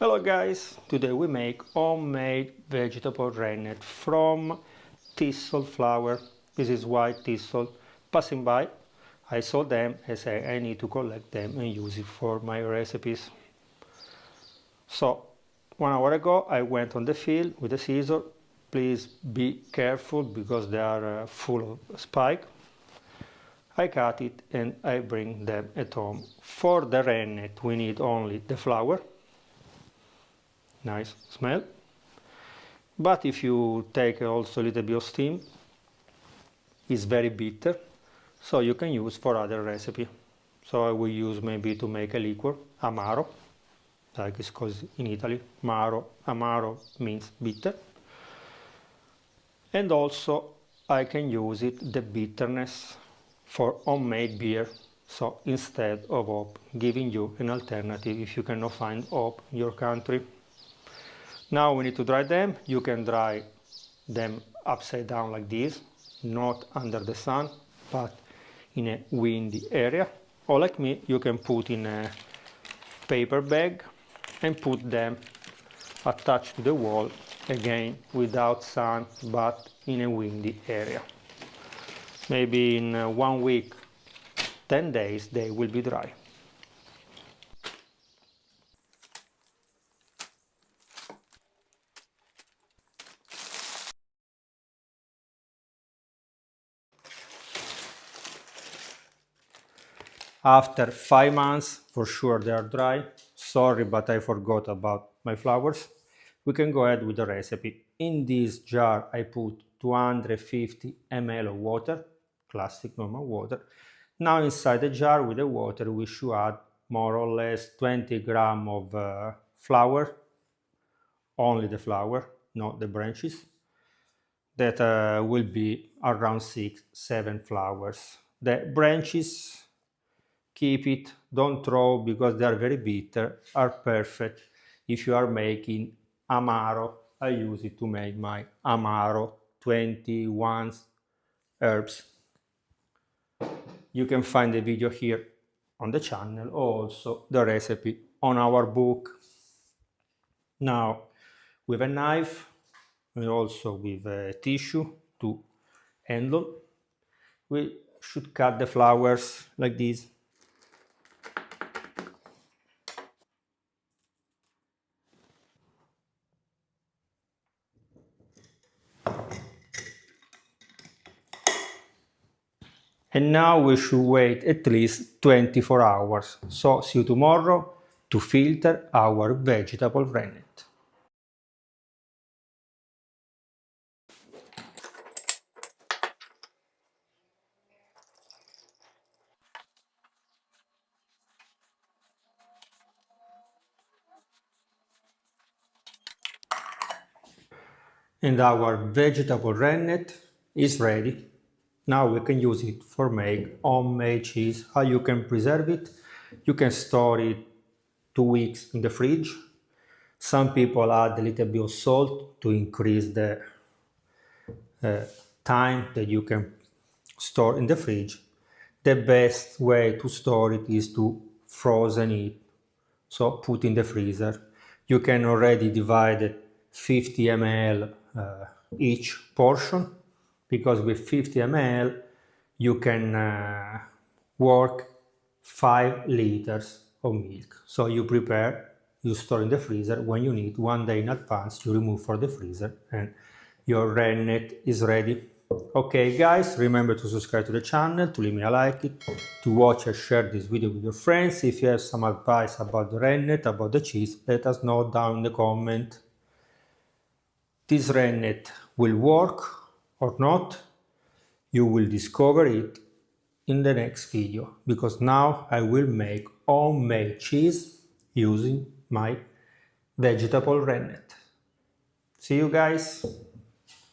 Hello guys, today we make homemade vegetable rennet from thistle flower. This is white thistle. Passing by, I saw them and said I need to collect them and use it for my recipes. So 1 hour ago I went on the field with a scissor. Please be careful because they are full of spike. I cut it and I bring them at home. For the rennet we need only the flour. Nice smell. But if you take also a little bit of steam, it's very bitter, so you can use for other recipe. So I will use maybe to make a liquor, amaro, like it's called in Italy. Amaro means bitter. And also I can use it, the bitterness, for homemade beer. So instead of hop, giving you an alternative if you cannot find hop in your country. Now we need to dry them. You can dry them upside down like this, not under the sun, but in a windy area. Or like me, you can put in a paper bag and put them attached to the wall, again without sun, but in a windy area. Maybe in 1 week, 10 days, they will be dry. After 5 months, for sure they are dry. Sorry, but I forgot about my flowers. We can go ahead with the recipe. In this jar I put 250 ml of water, classic normal water. Now inside the jar with the water we should add more or less 20 grams of flour, only the flour, not the branches. That will be around 6-7 flowers. The branches, keep it, don't throw because they are very bitter, are perfect if you are making amaro. I use it to make my amaro 21 herbs. You can find the video here on the channel, also the recipe on our book. Now with a knife and also with a tissue to handle, we should cut the flowers like this. And now we should wait at least 24 hours. So see you tomorrow to filter our vegetable rennet. And our vegetable rennet is ready. Now we can use it for make homemade cheese. How you can preserve it? You can store it 2 weeks in the fridge. Some people add a little bit of salt to increase the time that you can store in the fridge. The best way to store it is to frozen it, so put in the freezer. You can already divide 50 ml each portion, because with 50 ml you can work 5 liters of milk. So you prepare, you store in the freezer. When you need, 1 day in advance, you remove from the freezer and your rennet is ready. Okay guys, remember to subscribe to the channel, to leave me a like, to watch and share this video with your friends. If you have some advice about the rennet, about the cheese, let us know down in the comment. This rennet will work or not, you will discover it in the next video, because now I will make homemade cheese using my vegetable rennet. See you guys!